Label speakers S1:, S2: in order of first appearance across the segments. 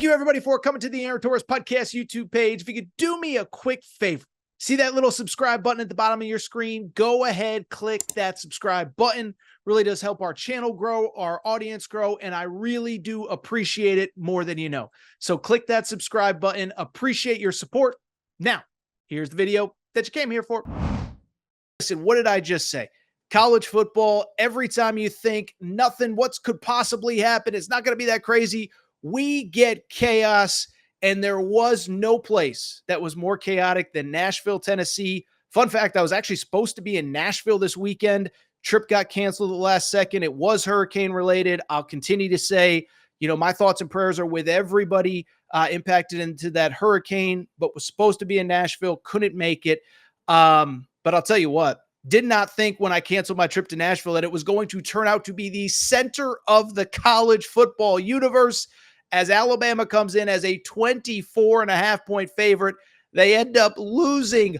S1: Thank you, everybody, for coming to the Aaron Torres Podcast YouTube page. If you could do me a quick favor, see that little subscribe button at the bottom of your screen? Go ahead, click that subscribe button. Really does help our channel grow, our audience grow, and I really do appreciate it more than you know. So click that subscribe button. Appreciate your support. Now, here's the video that you came here for. Listen, what did I just say? College football, every time you think nothing, what could possibly happen, it's not going to be that crazy, we get chaos, and there was no place that was more chaotic than Nashville, Tennessee. Fun fact, I was actually supposed to be in Nashville this weekend. Trip got canceled at the last second. It was hurricane related. I'll continue to say, my thoughts and prayers are with everybody impacted into that hurricane, but was supposed to be in Nashville, couldn't make it. But I'll tell you what, did not think when I canceled my trip to Nashville that it was going to turn out to be the center of the college football universe. As Alabama comes in as a 24.5-point favorite, they end up losing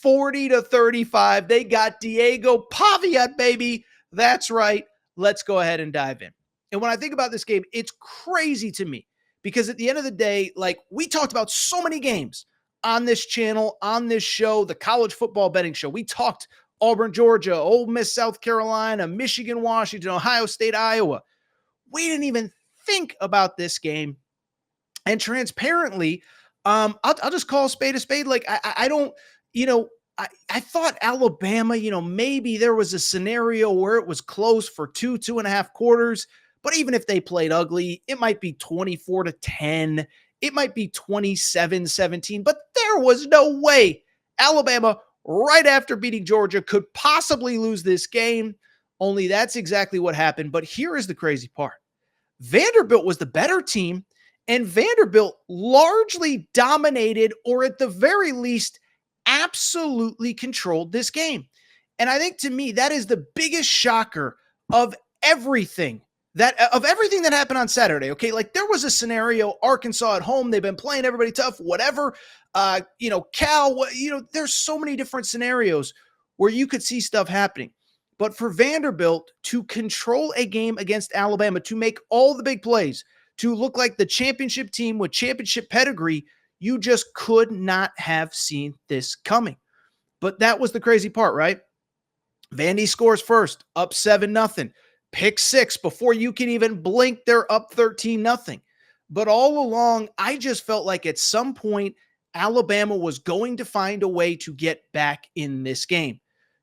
S1: 40-35. They got Diego Pavia, baby. That's right. Let's go ahead and dive in. And when I think about this game, it's crazy to me because at the end of the day, we talked about so many games on this channel, on this show, the college football betting show. We talked Auburn, Georgia, Ole Miss, South Carolina, Michigan, Washington, Ohio State, Iowa. We didn't even think about this game. And transparently, I'll just call a spade a spade. I don't, I thought Alabama, maybe there was a scenario where it was close for 2.5 quarters. But even if they played ugly, it might be 24-10. It might be 27-17. But there was no way Alabama, right after beating Georgia, could possibly lose this game. Only that's exactly what happened. But here is the crazy part. Vanderbilt was the better team, and Vanderbilt largely dominated, or at the very least, absolutely controlled this game. And I think, to me, that is the biggest shocker of everything that happened on Saturday. Okay, there was a scenario, Arkansas at home, they've been playing everybody tough, whatever. Cal, there's so many different scenarios where you could see stuff happening. But for Vanderbilt to control a game against Alabama, to make all the big plays, to look like the championship team with championship pedigree, you just could not have seen this coming. But that was the crazy part, right? Vandy scores first, up 7-0. Pick six before you can even blink, they're up 13-0. But all along, I just felt like at some point, Alabama was going to find a way to get back in this game.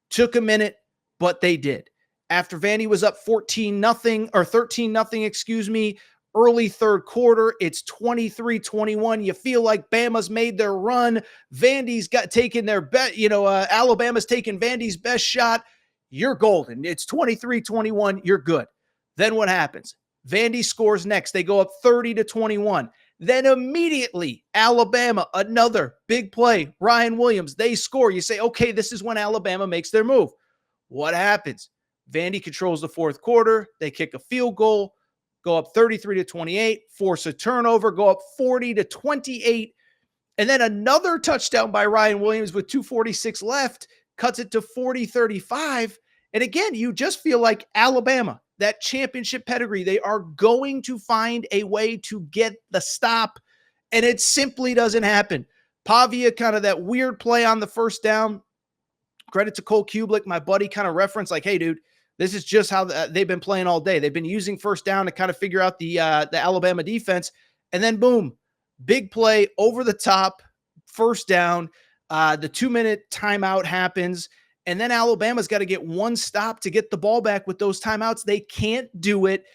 S1: Took a minute, but they did. After Vandy was up 13-0, early third quarter, it's 23-21. You feel like Bama's made their run. Vandy's taken their bet, Alabama's taken Vandy's best shot. You're golden. It's 23-21. You're good. Then what happens? Vandy scores next. They go up 30-21. Then immediately, Alabama, another big play. Ryan Williams, they score. You say, okay, this is when Alabama makes their move. What happens? Vandy controls the fourth quarter. They kick a field goal, go up 33-28, force a turnover, go up 40-28. And then another touchdown by Ryan Williams with 2:46 left, cuts it to 40-35. And again, you just feel like Alabama, that championship pedigree, they are going to find a way to get the stop. And it simply doesn't happen. Pavia, kind of that weird play on the first down. Credit to Cole Kublik, my buddy, kind of referenced hey, dude, this is just how they've been playing all day. They've been using first down to kind of figure out the Alabama defense. And then, boom, big play over the top, first down. The 2-minute timeout happens. And then Alabama's got to get one stop to get the ball back with those timeouts. They can't do it.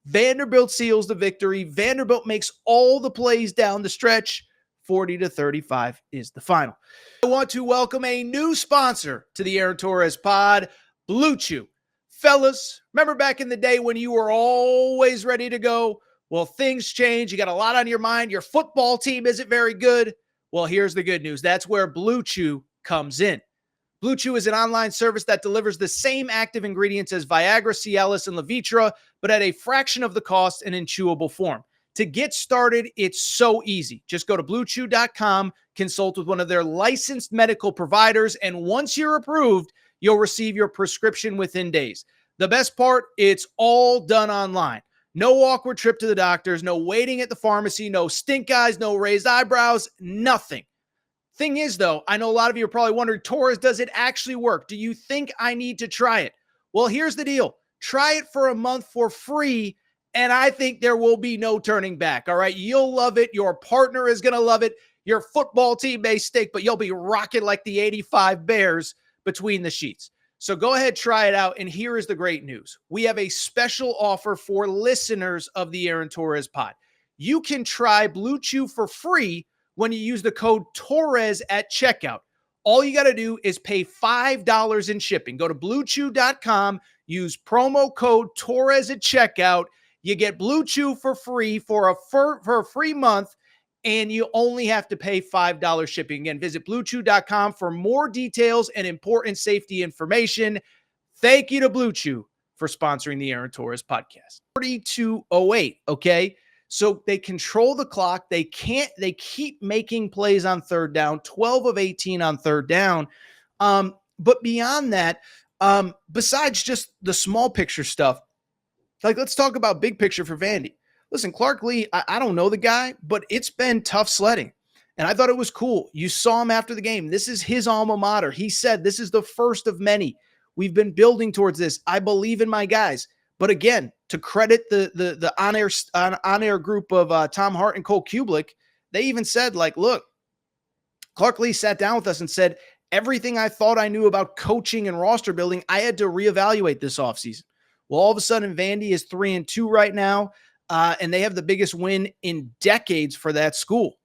S1: Vanderbilt seals the victory. Vanderbilt makes all the plays down the stretch. 40-35 is the final. I want to welcome a new sponsor to the Aaron Torres pod, Blue Chew. Fellas, remember back in the day when you were always ready to go? Well, things change. You got a lot on your mind. Your football team isn't very good. Well, here's the good news. That's where Blue Chew comes in. Blue Chew is an online service that delivers the same active ingredients as Viagra, Cialis, and Levitra, but at a fraction of the cost and in chewable form. To get started, it's so easy. Just go to BlueChew.com, consult with one of their licensed medical providers, and once you're approved, you'll receive your prescription within days. The best part, it's all done online. No awkward trip to the doctors, no waiting at the pharmacy, no stink eyes, no raised eyebrows, nothing. Thing is, though, I know a lot of you are probably wondering, Torres, does it actually work? Do you think I need to try it? Well, here's the deal. Try it for a month for free, and I think there will be no turning back, all right? You'll love it. Your partner is going to love it. Your football team may stink, but you'll be rocking like the 85 Bears between the sheets. So go ahead, try it out, and here is the great news. We have a special offer for listeners of the Aaron Torres pod. You can try Blue Chew for free when you use the code Torres at checkout. All you got to do is pay $5 in shipping. Go to bluechew.com, use promo code Torres at checkout. You get Blue Chew for free for a free month, and you only have to pay $5 shipping. Again, visit bluechew.com for more details and important safety information. Thank you to Blue Chew for sponsoring the Aaron Torres podcast. 42:08, okay? So they control the clock. They keep making plays on third down, 12 of 18 on third down. But beyond that, besides just the small picture stuff, like let's talk about big picture for Vandy. Listen, Clark Lee, I don't know the guy, but it's been tough sledding. And I thought it was cool. You saw him after the game. This is his alma mater. He said, this is the first of many. We've been building towards this. I believe in my guys. But again, to credit the on-air group of Tom Hart and Cole Kublik, they even said, like, look, Clark Lee sat down with us and said, everything I thought I knew about coaching and roster building, I had to reevaluate this offseason. Well, all of a sudden, Vandy is 3-2 right now, and they have the biggest win in decades for that school.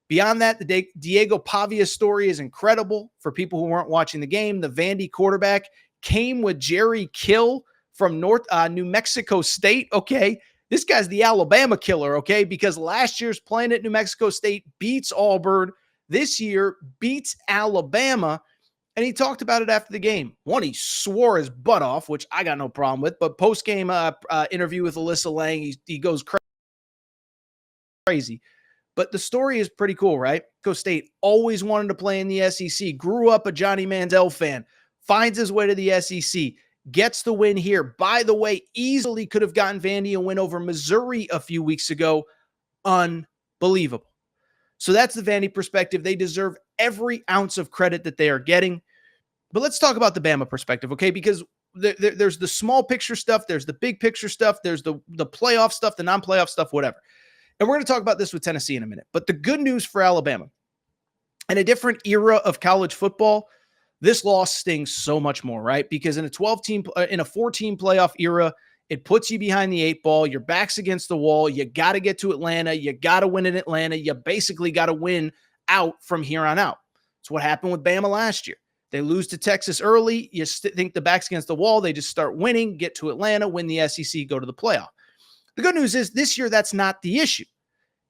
S1: Beyond that, the Diego Pavia story is incredible for people who weren't watching the game. The Vandy quarterback came with Jerry Kill from New Mexico State. Okay, this guy's the Alabama killer, okay, because last year's playing at New Mexico State beats Auburn. This year beats Alabama, and he talked about it after the game. One, he swore his butt off, which I got no problem with, but post-game interview with Alyssa Lang, he goes crazy. But the story is pretty cool, right? Mexico State always wanted to play in the SEC, grew up a Johnny Manziel fan, finds his way to the SEC, gets the win here. By the way, easily could have gotten Vandy a win over Missouri a few weeks ago. Unbelievable. So that's the Vandy perspective. They deserve every ounce of credit that they are getting. But let's talk about the Bama perspective, okay? Because there's the small picture stuff, there's the big picture stuff, there's the playoff stuff, the non-playoff stuff, whatever. And we're going to talk about this with Tennessee in a minute. But the good news for Alabama, in a different era of college football, this loss stings so much more, right? Because in a 14 playoff era, it puts you behind the 8 ball. Your back's against the wall. You got to get to Atlanta. You got to win in Atlanta. You basically got to win out from here on out. It's what happened with Bama last year. They lose to Texas early. You think the back's against the wall. They just start winning, get to Atlanta, win the SEC, go to the playoff. The good news is this year, that's not the issue.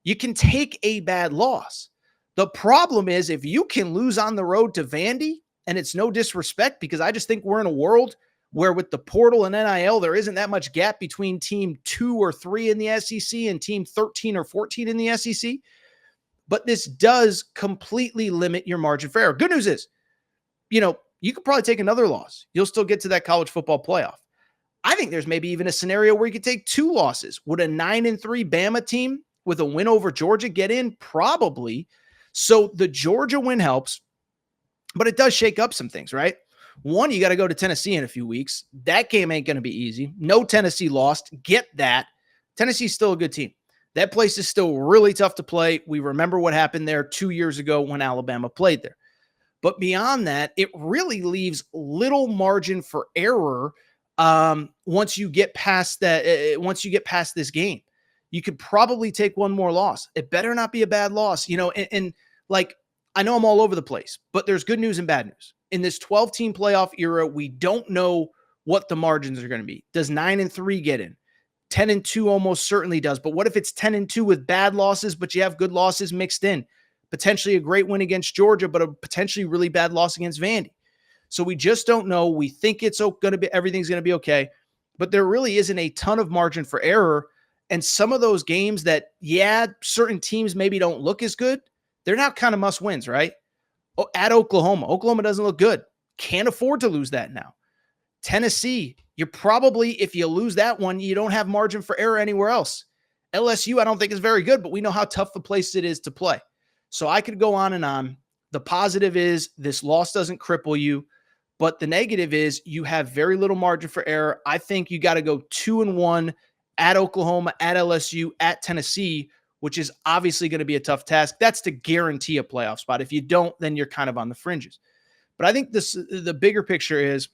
S1: You can take a bad loss. The problem is if you can lose on the road to Vandy, and it's no disrespect because I just think we're in a world where with the portal and NIL, there isn't that much gap between team 2 or 3 in the SEC and team 13 or 14 in the SEC. But this does completely limit your margin for error. Good news is, you could probably take another loss. You'll still get to that college football playoff. I think there's maybe even a scenario where you could take 2 losses. Would a 9-3 Bama team with a win over Georgia get in? Probably. So the Georgia win helps, but it does shake up some things, right? One, you got to go to Tennessee in a few weeks. That game ain't going to be easy. No Tennessee lost. Get that. Tennessee's still a good team. That place is still really tough to play. We remember what happened there 2 years ago when Alabama played there. But beyond that, it really leaves little margin for error once you get past that. Once you get past this game, you could probably take one more loss. It better not be a bad loss, and like I know I'm all over the place, but there's good news and bad news. In this 12-team playoff era, we don't know what the margins are going to be. Does 9-3 get in? 10-2 almost certainly does. But what if it's 10-2 with bad losses, but you have good losses mixed in? Potentially a great win against Georgia, but a potentially really bad loss against Vandy. So we just don't know. We think it's going to be, everything's going to be okay, but there really isn't a ton of margin for error. And some of those games that, certain teams maybe don't look as good, they're now kind of must wins, right? At Oklahoma. Oklahoma doesn't look good. Can't afford to lose that now. Tennessee, you're probably, if you lose that one, you don't have margin for error anywhere else. LSU, I don't think is very good, but we know how tough a place it is to play. So I could go on and on. The positive is this loss doesn't cripple you, but the negative is you have very little margin for error. I think you got to go 2-1 at Oklahoma, at LSU, at Tennessee, which is obviously going to be a tough task. That's to guarantee a playoff spot. If you don't, then you're kind of on the fringes. But I think the bigger picture is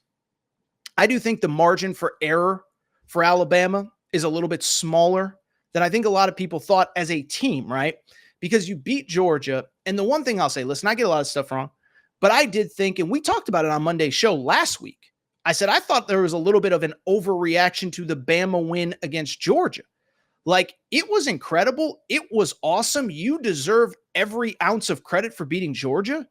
S1: I do think the margin for error for Alabama is a little bit smaller than I think a lot of people thought as a team, right? Because you beat Georgia. And the one thing I'll say, listen, I get a lot of stuff wrong, but I did think, and we talked about it on Monday's show last week. I said, I thought there was a little bit of an overreaction to the Bama win against Georgia. Like, it was incredible. It was awesome. You deserve every ounce of credit for beating Georgia.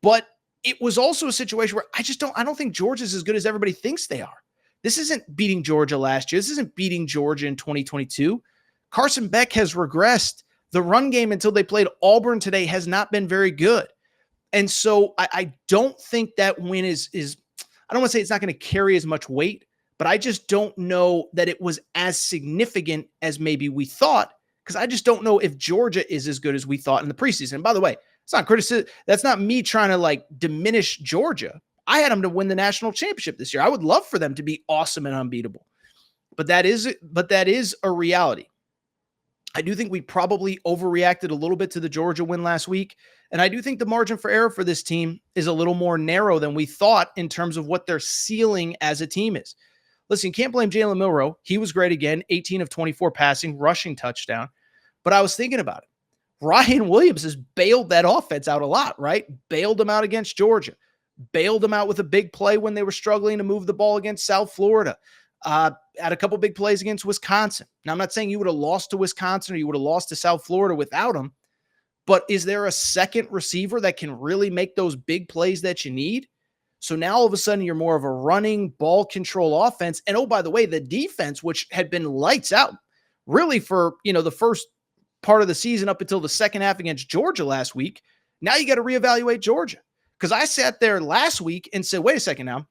S1: But it was also a situation where I don't think Georgia's as good as everybody thinks they are. This isn't beating Georgia last year. This isn't beating Georgia in 2022. Carson Beck has regressed. The run game until they played Auburn today has not been very good. And so I don't think that win is I don't want to say it's not going to carry as much weight, but I just don't know that it was as significant as maybe we thought, because I just don't know if Georgia is as good as we thought in the preseason. And by the way, it's not criticism. That's not me trying to like diminish Georgia. I had them to win the national championship this year. I would love for them to be awesome and unbeatable, but that is a reality. I do think we probably overreacted a little bit to the Georgia win last week. And I do think the margin for error for this team is a little more narrow than we thought in terms of what their ceiling as a team is. Listen, you can't blame Jalen Milroe. He was great again, 18 of 24 passing, rushing touchdown. But I was thinking about it. Ryan Williams has bailed that offense out a lot, right? Bailed them out against Georgia. Bailed them out with a big play when they were struggling to move the ball against South Florida. Had a couple big plays against Wisconsin. Now, I'm not saying you would have lost to Wisconsin or you would have lost to South Florida without him, but is there a second receiver that can really make those big plays that you need? So now all of a sudden you're more of a running ball control offense. And oh, by the way, the defense, which had been lights out really for, the first part of the season up until the second half against Georgia last week. Now you got to reevaluate Georgia. Because I sat there last week and said, wait a second now.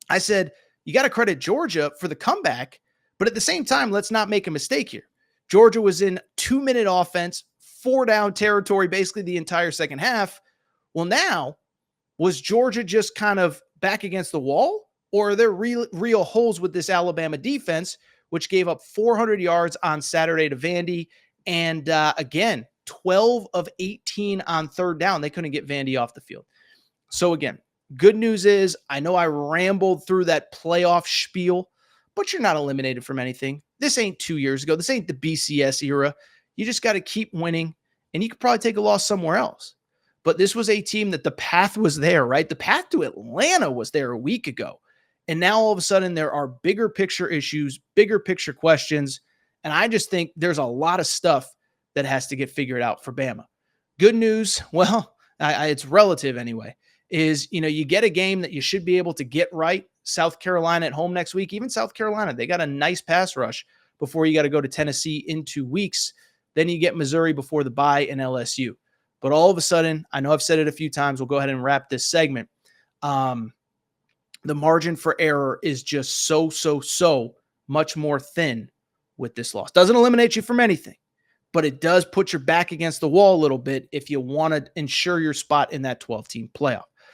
S1: I said, you got to credit Georgia for the comeback, but at the same time, let's not make a mistake here. Georgia was in 2-minute offense, 4-down territory, basically the entire second half. Well, now, was Georgia just kind of back against the wall, or are there real holes with this Alabama defense, which gave up 400 yards on Saturday to Vandy? And again, 12 of 18 on third down. They couldn't get Vandy off the field. So again, good news is I know I rambled through that playoff spiel, but you're not eliminated from anything. This ain't 2 years ago. This ain't the BCS era. You just got to keep winning, and you could probably take a loss somewhere else. But this was a team that the path was there, right? The path to Atlanta was there a week ago. And now all of a sudden there are bigger picture issues, bigger picture questions. And I just think there's a lot of stuff that has to get figured out for Bama. Good news, well, it's relative anyway, is, you get a game that you should be able to get right. South Carolina at home next week. Even South Carolina, they got a nice pass rush before you got to go to Tennessee in 2 weeks. Then you get Missouri before the bye and LSU. But all of a sudden, I know I've said it a few times. We'll go ahead and wrap this segment. The margin for error is just so much more thin with this loss. Doesn't eliminate you from anything, but it does put your back against the wall a little bit if you want to ensure your spot in that 12-team playoff.